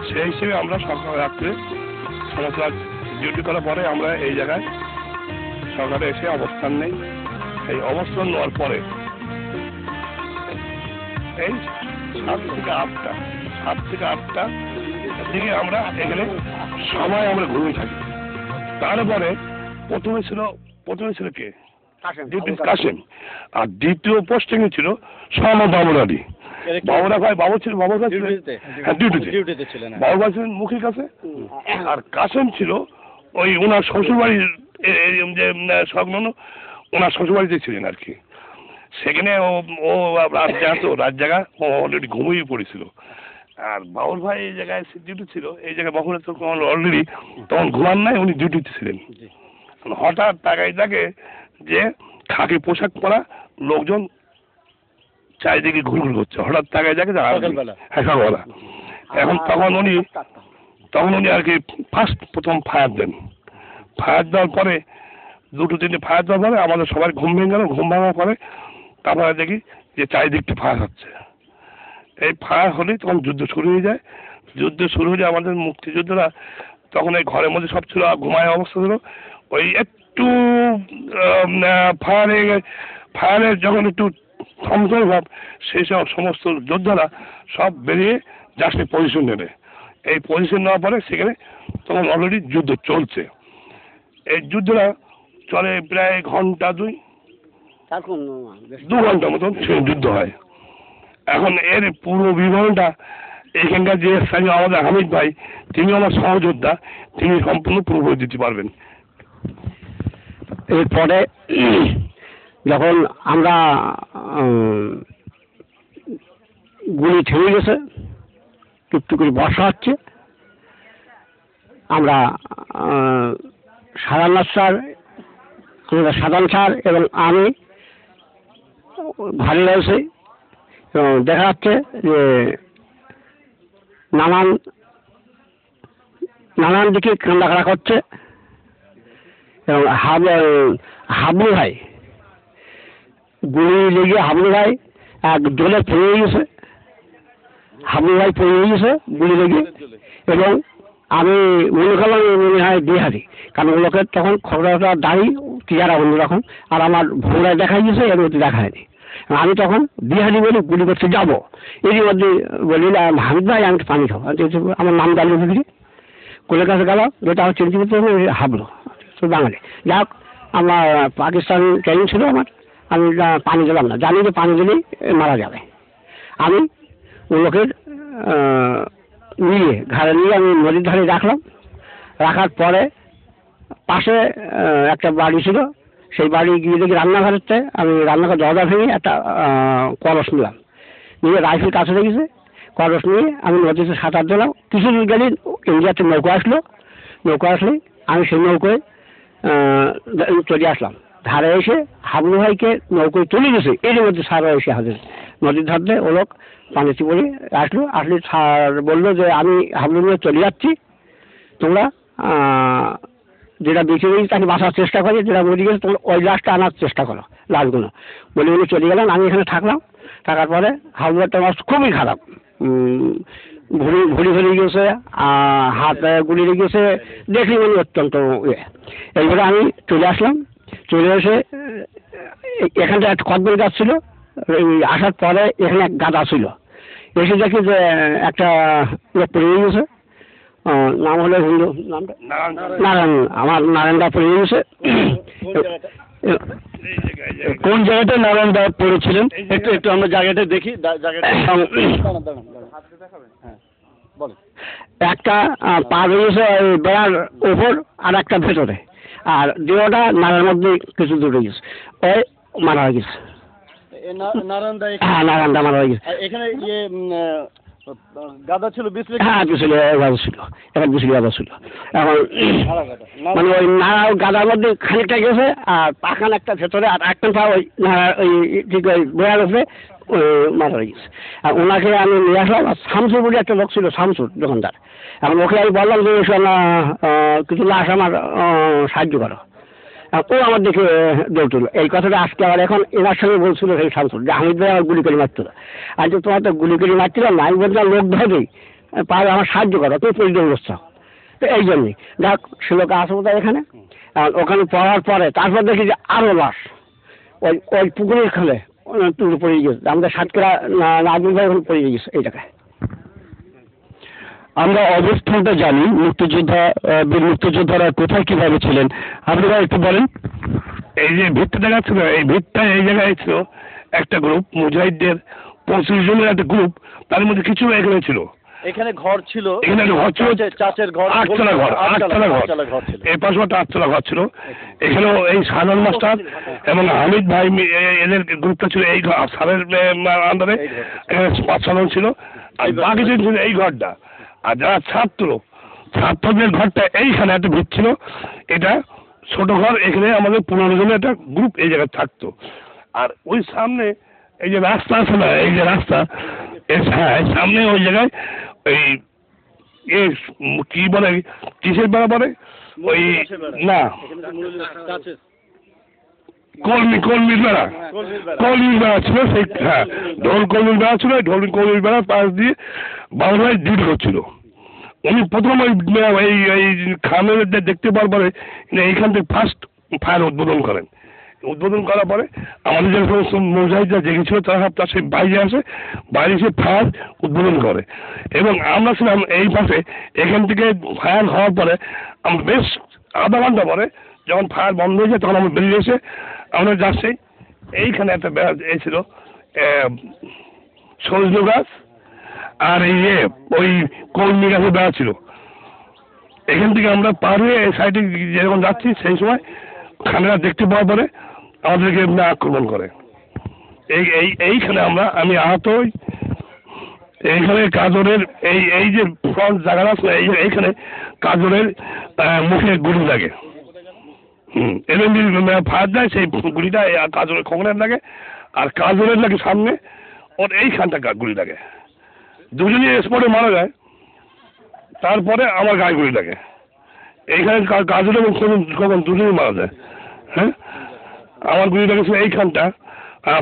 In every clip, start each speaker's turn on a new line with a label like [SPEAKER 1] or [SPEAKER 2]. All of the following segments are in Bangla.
[SPEAKER 1] সেই হিসেবে আমরা সকাল রাত্রে সমস্ত ডিউটি করার পরে আমরা এই জায়গায় সকালে এসে অবস্থান নেই। এই অবস্থান নেওয়ার পরে এই 7 থেকে 8টা দিকে আমরা এখানে সবাই আমরা ঘুমিয়ে থাকি। তারপরে প্রথমে ছিল কে? কাসেম। আর দ্বিতীয় পোস্টিং ছিল শামা বাবুর আলী। বাবুরা ভাই বাবু ছিল, বাবুর কাছে ডিউটিতে ছিলেন, বাবুর ভাই ছিলেন মুখির কাছে। আর কাসেম ছিল ওই ওনার শ্বশুরবাড়ির যে সংলগ্ন ওনার শ্বশুরবাড়িতে ছিলেন আর কি। সেখানে ও রাত জায়গা ও অলরেডি ঘুমিয়ে পড়েছিল। আর বাবুর ভাই এই জায়গায় ডিউটি ছিল, এই জায়গায় বাবুরা তো অলরেডি তখন ঘুমান নাই, উনি ডিউটিতে ছিলেন। হঠাৎ তাকাই থাকে যে খাকি পোশাক পরা লোকজন চারিদিকে ঘুরঘুর করছে। হঠাৎ তাকাই থাকে সকালবেলা। এখন তখন উনি আর কি প্রথম ফায়ার দেন। ফায়ার দেওয়ার পরে 2-3টে ফায়ার দেওয়ার পরে আমাদের সবার ঘুম ভেঙে গেল। ঘুম ভাঙার পরে তারপরে দেখি যে চারিদিকটা ফায়ার হচ্ছে। এই ফায়ার হলেই তখন যুদ্ধ শুরু হয়ে যায়। যুদ্ধ শুরু হলে আমাদের মুক্তিযোদ্ধারা তখন এই ঘরের মধ্যে সব ছিল, ঘুমায় অবস্থা ছিল। ওই একটু ফায়ারের যখন একটু থমথম ভাব, সেই সব সমস্ত যোদ্ধারা সব বেরিয়ে জাস্ট পজিশন নেবে। এই পজিশন নেওয়ার পরে সেখানে তখন অলরেডি যুদ্ধ চলছে। এই যুদ্ধটা চলে প্রায় ঘন্টা 2 ঘন্টা মতন যুদ্ধ হয়। এখন এর পুরো বিবরণটা এখানকার যে স্থানীয় আমাদের হামিদ ভাই, তিনি আমার সহযোদ্ধা, তিনি সম্পূর্ণ পুরোপুরি দিতে পারবেন।
[SPEAKER 2] এরপরে যখন আমরা গুলি থেমে গেছে, টুকটুক করে বর্ষা হচ্ছে, আমরা সাধারণ স্যার এবং আমি ভারী রয়েছে। দেখা যাচ্ছে যে নানান দিকে কান্দাকাটা করছে এবং হাবলু ভাই গুলি লেগে হাবলু ভাই এক দোলে পড়ে গেছে। হাবলু ভাই পড়ে গেছে গুলি লেগে, এবং আমি মনে করলাম মনে হয় বিহারি, কারণ লোকের তখন খবরটা দাঁড়ি টিয়ারা অন্যরকম, আর আমার ভোরায় দেখা গেছে, এর মধ্যে দেখা হয়নি। আমি তখন বিহারি বলে গুলি করতে যাবো, এরই মধ্যে বলি হামিদ ভাই আমি পানি খাবো। আমার নাম জানিয়ে দিদি কোলের কাছে গেল, যেটা আমার চিন্তিত হাবলো তো বাঙালি। যাক, আমার পাকিস্তান ট্রেনিং ছিল আমার, আমি পানি দিলাম না, জানি যে পানি দিলেই মারা যাবে। আমি ওই লোকের ঘাড়ে নিয়ে আমি নদীর ধারে রাখলাম। রাখার পরে পাশে একটা বাড়ি ছিল, সেই বাড়ি গিয়ে দেখি রান্নাঘরেতে আমি রান্নাঘর দরজা ভেঙে একটা কলস নিলাম, নিয়ে রাইফেল কাছে রেখেছে। কলস নিয়ে আমি নদীতে সাঁতার দিলাম। কিছু দূর গেলে ইন্ডিয়াতে নৌকা আসলে আমি সেই নৌকোয় চলে আসলাম। ধারে এসে হাবলু ভাইকে নৌকোয় তুলে গেছে, এর মধ্যে সারা এসে হাজির নদীর ধারে। ও লোক পানিতে পড়ে আসলে স্যার বললো যে আমি হাবলু নিয়ে চলে যাচ্ছি, তোমরা যেটা বেঁচে গেছে তাকে বাঁচার চেষ্টা করে, যেটা মরে গেছে তোমরা ওই লাশটা আনার চেষ্টা করো, লাশগুলো বলে উনি চলে গেলেন। আমি এখানে থাকলাম। থাকার পরে হাবলুটা আমার খুবই খারাপ, ভুড়ি গেছে, হাত গুলি লেগেছে, দেখলি মানে অত্যন্ত এইবারে আমি চলে আসলাম। চলে এসে এখানটা একটা কদবেল গাছ ছিল, আসার পরে এখানে এক গাদা ছিল। এসে দেখি যে একটা লোক পড়ে গেছে, নাম হলো হিন্দু, নামটা নারায়ণ, আমার নারায়ণদা পড়ে গেছে। কোন জায়গাটা নারায়ণদা পড়েছিলেন? একটু আমরা জায়গাটা দেখি। একটা পা রয়েছে বেড়ার উপর, আর একটা ভেতরে, আর দেহটা নালার মধ্যে কিছু দূরে গেছে, ওই মারা হয়ে গেছে। হ্যাঁ, নারায়ণদা মারা হয়ে গেছে। এখানে গাদা ছিল, হ্যাঁ বিচলি গাদা ছিল, এখন বিচলি গাদা ছিল। এখন মানে ওই নাড়া গাদার মধ্যে খানিকটা গেছে, আর পাখান একটা ভেতরে, আর একটা পা ওই নাড়া ওই ঠিক ওই বেড়ার উপরে মারা হয়ে গেছে। আর ওনাকে আমি নিয়ে আসলাম। আর শামসুর বলে একটা লোক ছিল, শামসুর দোকানদার। এখন ওকে আমি বললাম যে কিছু লাশ আমার সাহায্য করো। ও আমার দেখে দৌড়। এই কথাটা আজকে আবার এখন এনার সঙ্গে বলছিল সেই শামসুর যে হামিদ ভাই আমার গুলি করে মারছিল। আর যে তোমার তো গুলি করে মারছিল না, আমি বলছিলাম লোক ধরে পারলে আমার সাহায্য করো, তুমি পরিচয় করছো। তো এই জন্যই যাক শিলকা আছে বোধহয় এখানে। ওখানে পড়ার পরে তারপর দেখি যে আরো লাশ ওই ওই পুকুরের খালে তুলে পড়ে গেছে, আমাদের সাতক্ষীরা নাজমুল ভাই ওখানে পড়ে গেছে এই জায়গায়।
[SPEAKER 3] আমরা অবস্থানটা জানি, মুক্তিযোদ্ধা বীর মুক্তিযোদ্ধারা কোথায় কিভাবে ছিলেন, আপনি ভাই একটু বলেন।
[SPEAKER 1] এই যে ভিতটা দেখাচ্ছিল, এই ভিতটা এই জায়গায় ছিল একটা গ্রুপ মুজাহিদদের 25 জনের একটা গ্রুপ, তার মধ্যে কিছু এখানে ছিল।
[SPEAKER 4] এখানে ঘর ছিল,
[SPEAKER 1] এখানে একটা ঘর ছিল,
[SPEAKER 4] চাচের ঘর,
[SPEAKER 1] আটতলা ঘর, আটতলা ঘর
[SPEAKER 4] ছিল।
[SPEAKER 1] এই পাশে একটা 8তলা ঘর ছিল। এখানেও এই শাহজাহান মাস্টার এবং হামিদ ভাই এদের গ্রুপটা ছিল এই সারের আন্ডারে, এখানে 5-6 জন ছিল, আর বাকি জন ছিল এই ঘরটা। আর যারা ছাত্রদের ঘরটা এইখানে একটা ভিত ছিল, এটা ছোট ঘর, এখানে আমাদের 15 জনের একটা গ্রুপ এই জায়গায় থাকতো। আর ওই সামনে এই যে রাস্তা আছে না, এই যে রাস্তা, হ্যাঁ সামনে ওই জায়গায় ওই কি বলে, কিসের বেড়া বলে ওই না কলমির বেড়া ছিল, সেই হ্যাঁ কলমির বেড়া ছিল, কলমির বেড়া পাশ দিয়ে বাংলায় ডিউটি করছিল। উনি প্রথম এই খামের দেখতে পাওয়ার পরে এইখান থেকে ফার্স্ট ফায়ার উদ্বোধন করেন। উদ্বোধন করার পরে আমাদের যে সমস্ত মুজাহিদরা জেগেছিল তারা তার সেই বাইরে আসে, বাইরে এসে ফায়ার উদ্বোধন করে। এবং আমরা ছিলাম এই পাশে, এখান থেকে ফায়ার হওয়ার পরে আমরা বেশ আধা ঘন্টা পরে যখন ফায়ার বন্ধ হয়ে যায় তখন আমরা বেরিয়ে এসে আমরা যাচ্ছি, এইখানে একটা বেড়া ছিল সজনে গাছ, আর এই ওই কলমি গাছে বেড়া ছিল। এখান থেকে আমরা পার হয়ে এই সাইডে যখন যাচ্ছি সেই সময় খানেরা দেখতে পাওয়ার পরে আমাদেরকে আক্রমণ করে। এইখানে আমি আহত হই। এইখানে কাজরের এই যে ফ্রন্ট জায়গা আছে এইখানে কাজরের মুখে গুলি লাগে। এলএমজি ফায়ার দেয়, সেই গুলিটা কাজরের খোকনের লাগে, আর কাজরের লাগে সামনে, ওর এইখানটা গুলি লাগে। দুজনই স্পটে মারা যায়, তারপরে আমার গায়ে গুলি লাগে। এইখানে কাজল এবং খোকন দুজনই মারা যায়। হ্যাঁ, আমার গুলি লেগেছিল এইখানটা,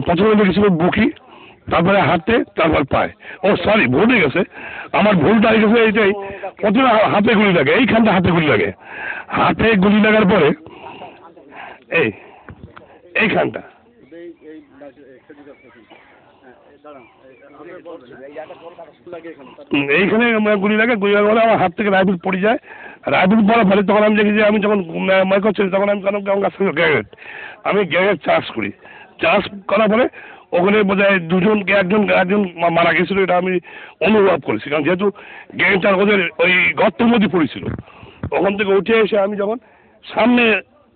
[SPEAKER 1] প্রথমে লেগেছিল বুকি, তারপরে হাতে, তারপর পায়ে। ও সরি, ভুল হয়ে গেছে, আমার ভুলটা হয়ে গেছে এইটাই, প্রথমে হাতে গুলি লাগে, এইখানটা হাতে গুলি লাগে। হাতে গুলি লাগার পরে এইখানটা এইখানে গুলি লাগে। গুলি লাগার পরে আমার হাত থেকে রাইফেল পড়ে যায়। রাইফেল পড়ার ফলে তখন আমি দেখি যে আমি যখন মনে করছি তখন আমি গ্রেনেড, আমি গ্রেনেড চার্জ করি। চার্জ করার পরে ওখানে বোধহয় একজন মারা গেছিল, এটা আমি অনুভব করেছি, কারণ যেহেতু গ্রেনেডটা ওদের ওই গর্তের মধ্যে পড়েছিল। ওখান থেকে উঠে এসে আমি যখন সামনে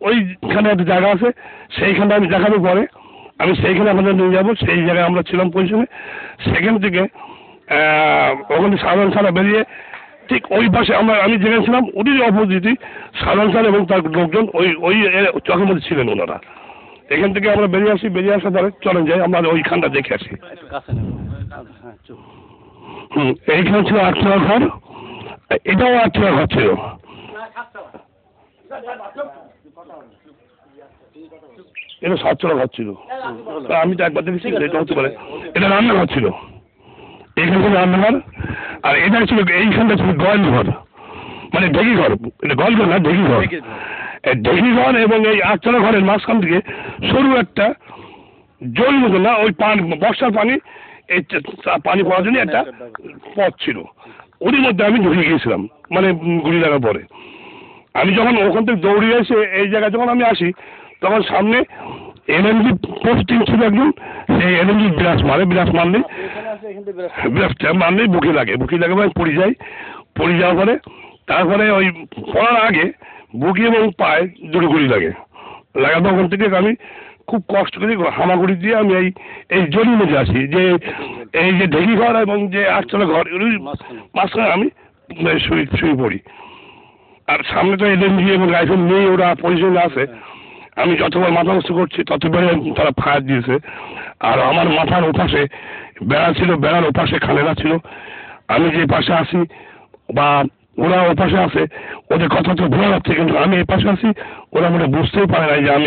[SPEAKER 1] ওইখানে একটা জায়গা আছে, সেইখানটা আমি দেখানোর পরে আমি সেইখানে আমাদের নিয়ে যাবো, সেই জায়গায় আমরা ছিলাম পজিশনে। সেখান থেকে ওখানে সাধারণ সারা বেরিয়ে ঠিক ওই পাশে আমি যেখানে ছিলাম ওটির অপোজিটই সাধারণ সার এবং তার লোকজন ওই চকের মধ্যে ছিলেন ওনারা। এখান থেকে আমরা বেরিয়ে আসি, বেরিয়ে আসার পরে চলেন যাই আমরা ওইখানটা দেখে আসি। এইখানে ছিল 8তলা ঘর, এটাও 8তলা ঘর ছিল। এটা 7তলা ঘর ছিল, আমি তো একবার দেখেছি, এটা হতে পারে এটা রান্নাঘর ছিল। এইখানে ছিল রান্নাঘর, আর এটা ছিল এইখানটা ছিল গোয়াল ঘর, মানে ঢেকি ঘর। এটা গোয়াল ঘর না, ঢেকি ঘর। ঢেকি ঘর এবং এই 8তলা ঘরের মাঝখান থেকে সরু একটা জল মতো না, ওই বর্ষার পানি, এই পানি পড়ার জন্য একটা পথ ছিল, ওর মধ্যে আমি ঢুকে গিয়েছিলাম। মানে গুলি লাগার পরে আমি যখন ওখান থেকে দৌড়ে এসে এই জায়গায় যখন আমি আসি, তখন সামনে এলএমজি পোস্টিং ছিল একজন, সেই এলএমজি বিরাজ মারলেই বুকে লাগে আমি পড়ে যাওয়ার পরে তারপরে ওই পড়ার আগে বুকি এবং পায়ে দুটো গুলি লাগে। লাগাতে ওখান থেকে আমি খুব কষ্ট করে হামাগুড়ি দিয়ে আমি এই জলির মধ্যে আসি, যে এই যে ঢেকি ঘর এবং যে 8তলা ঘর মাঝখানে আমি শুয়ে পড়ি। আর সামনে তো এলএমজি এবং রাইফেল নিয়ে ওরা পজিশনে আছে। আমি যতবার মাথা উঁচু করছি ততবারে তারা ফায়ার দিয়েছে। আর আমার মাথার ওপাশে বেড়া ছিল, বেড়ার ওপাশে খালেরা ছিল। আমি যে পাশে আসি বা ওরা ওপাশে আছে, ওদের কথা তো ভুলে যাচ্ছে, কিন্তু আমি এ পাশে আছি, ওরা মনে বুঝতেই পারে না যে আমি